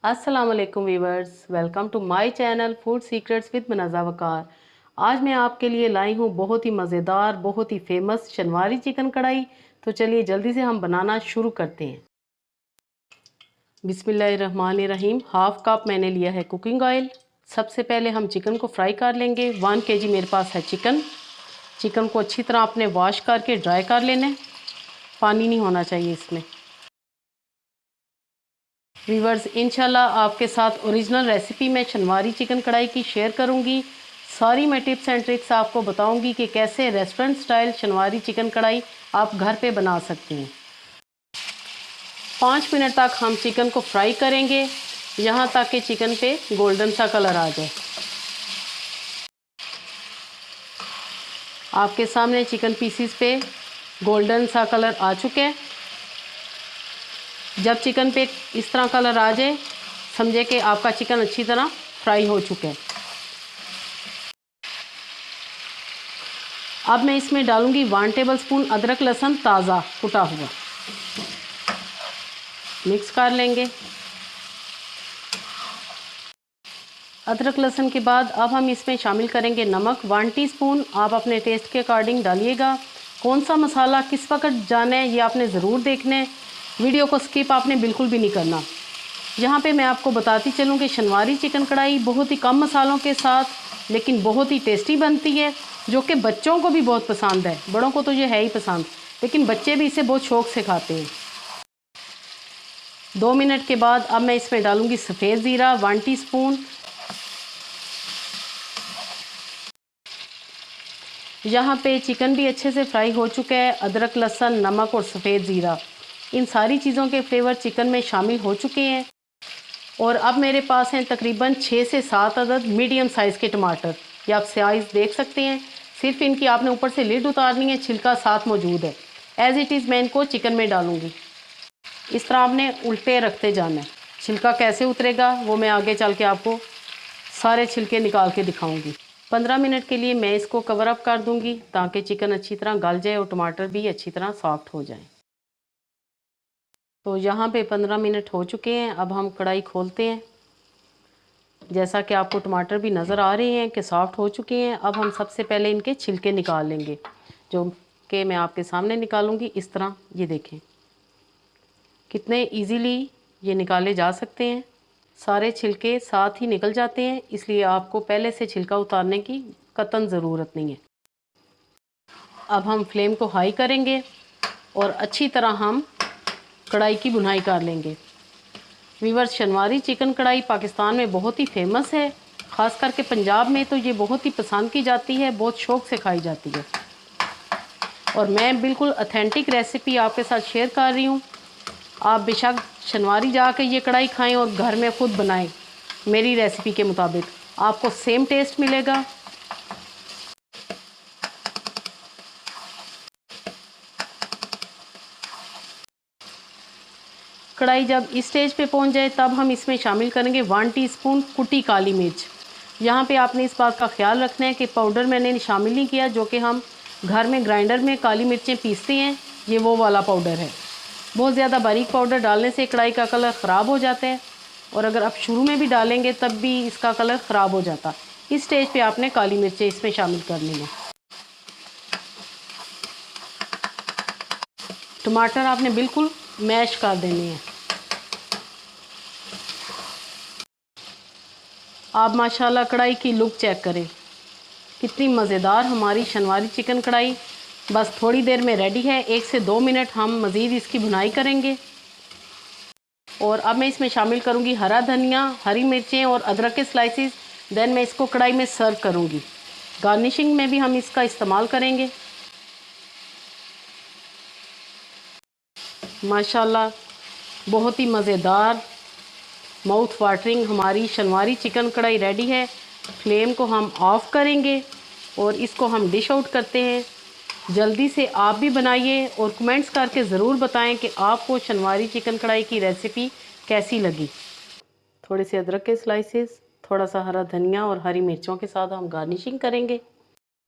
अस्सलाम वालेकुम viewers, welcome to my channel food secrets with Munaza Waqar. आज मैं आपके लिए लाई हूँ बहुत ही मज़ेदार, बहुत ही फेमस शनवारी चिकन कढ़ाई। तो चलिए जल्दी से हम बनाना शुरू करते हैं। बिस्मिल्लाहिर्रहमानिर्रहीम। हाफ कप मैंने लिया है कुकिंग ऑयल। सबसे पहले हम चिकन को फ्राई कर लेंगे। 1 kg मेरे पास है चिकन। चिकन को अच्छी तरह आपने वॉश करके ड्राई कर लेना है, पानी नहीं होना चाहिए इसमें। वीवर्स, इंशाल्लाह आपके साथ ओरिजिनल रेसिपी मैं शनवारी चिकन कढ़ाई की शेयर करूंगी। सारी मैं टिप्स एंड ट्रिक्स आपको बताऊंगी कि कैसे रेस्टोरेंट स्टाइल शनवारी चिकन कढ़ाई आप घर पे बना सकते हैं। 5 मिनट तक हम चिकन को फ्राई करेंगे, यहाँ तक कि चिकन पे गोल्डन सा कलर आ जाए। आपके सामने चिकन पीसीस पे गोल्डन सा कलर आ चुके हैं। जब चिकन पे इस तरह कलर आ जाए, समझे कि आपका चिकन अच्छी तरह फ्राई हो चुका है। अब मैं इसमें डालूंगी 1 टेबलस्पून अदरक लहसुन ताज़ा कुटा हुआ। मिक्स कर लेंगे। अदरक लहसुन के बाद अब हम इसमें शामिल करेंगे नमक 1 टीस्पून। आप अपने टेस्ट के अकॉर्डिंग डालिएगा। कौन सा मसाला किस वक्त जाना है ये आपने ज़रूर देखना है। वीडियो को स्किप आपने बिल्कुल भी नहीं करना। यहाँ पे मैं आपको बताती चलूँ कि शनवारी चिकन कढ़ाई बहुत ही कम मसालों के साथ लेकिन बहुत ही टेस्टी बनती है, जो कि बच्चों को भी बहुत पसंद है। बड़ों को तो ये है ही पसंद, लेकिन बच्चे भी इसे बहुत शौक़ से खाते हैं। 2 मिनट के बाद अब मैं इसमें डालूँगी सफ़ेद ज़ीरा 1 टीस्पून। यहाँ पे चिकन भी अच्छे से फ्राई हो चुका है। अदरक लहसुन नमक और सफ़ेद ज़ीरा, इन सारी चीज़ों के फ्लेवर चिकन में शामिल हो चुके हैं। और अब मेरे पास हैं तकरीबन 6 से 7 अदद मीडियम साइज़ के टमाटर। ये आप साइज़ देख सकते हैं। सिर्फ इनकी आपने ऊपर से लिड उतारनी है, छिलका साथ मौजूद है। एज़ इट इज़ मैं इनको चिकन में डालूँगी। इस तरह आपने उल्टे रखते जाना है। छिलका कैसे उतरेगा वो मैं आगे चल के आपको सारे छिलके निकाल के दिखाऊँगी। 15 मिनट के लिए मैं इसको कवर अप कर दूँगी ताकि चिकन अच्छी तरह गल जाए और टमाटर भी अच्छी तरह सॉफ्ट हो जाए। तो यहाँ पे 15 मिनट हो चुके हैं। अब हम कढ़ाई खोलते हैं। जैसा कि आपको टमाटर भी नज़र आ रहे हैं कि सॉफ्ट हो चुके हैं। अब हम सबसे पहले इनके छिलके निकाल लेंगे, जो कि मैं आपके सामने निकालूंगी। इस तरह ये देखें कितने इजीली ये निकाले जा सकते हैं। सारे छिलके साथ ही निकल जाते हैं, इसलिए आपको पहले से छिलका उतारने की कतई ज़रूरत नहीं है। अब हम फ्लेम को हाई करेंगे और अच्छी तरह हम कढ़ाई की बुनाई कर लेंगे। वीवर्स, शनवारी चिकन कढ़ाई पाकिस्तान में बहुत ही फेमस है। ख़ास करके पंजाब में तो ये बहुत ही पसंद की जाती है, बहुत शौक़ से खाई जाती है। और मैं बिल्कुल ऑथेंटिक रेसिपी आपके साथ शेयर कर रही हूँ। आप बेशक शनवारी जाकर ये कढ़ाई खाएं और घर में ख़ुद बनाएं। मेरी रेसिपी के मुताबिक आपको सेम टेस्ट मिलेगा। कढ़ाई जब इस स्टेज पे पहुंच जाए तब हम इसमें शामिल करेंगे 1 टीस्पून कुटी काली मिर्च। यहाँ पे आपने इस बात का ख्याल रखना है कि पाउडर मैंने शामिल नहीं किया, जो कि हम घर में ग्राइंडर में काली मिर्चें पीसते हैं, ये वो वाला पाउडर है। बहुत ज़्यादा बारीक पाउडर डालने से कढ़ाई का कलर ख़राब हो जाता है, और अगर आप शुरू में भी डालेंगे तब भी इसका कलर ख़राब हो जाता। इस स्टेज पर आपने काली मिर्चें इसमें शामिल करनी है। टमाटर आपने बिल्कुल मैश कर देने हैं। आप माशाल्लाह कढ़ाई की लुक चेक करें, कितनी मज़ेदार हमारी शनवारी चिकन कढ़ाई बस थोड़ी देर में रेडी है। 1 से 2 मिनट हम मज़ीद इसकी भुनाई करेंगे। और अब मैं इसमें शामिल करूंगी हरा धनिया, हरी मिर्चें और अदरक के स्लाइसिस। देन मैं इसको कढ़ाई में सर्व करूंगी। गार्निशिंग में भी हम इसका इस्तेमाल करेंगे। माशाल्लाह बहुत ही मज़ेदार माउथ वाटरिंग हमारी शनवारी चिकन कढ़ाई रेडी है। फ्लेम को हम ऑफ़ करेंगे और इसको हम डिश आउट करते हैं। जल्दी से आप भी बनाइए और कमेंट्स करके ज़रूर बताएं कि आपको शनवारी चिकन कढ़ाई की रेसिपी कैसी लगी। थोड़े से अदरक के स्लाइसेस, थोड़ा सा हरा धनिया और हरी मिर्चों के साथ हम गार्निशिंग करेंगे।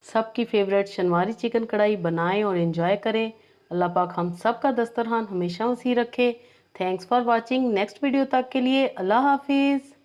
सबकी फेवरेट शनवारी चिकन कढ़ाई बनाएं और एंजॉय करें। अल्लाह पाक हम सब का दस्तरखान हमेशा वसी रखे। Thanks for watching. Next video तक के लिए अल्लाह हाफिज़।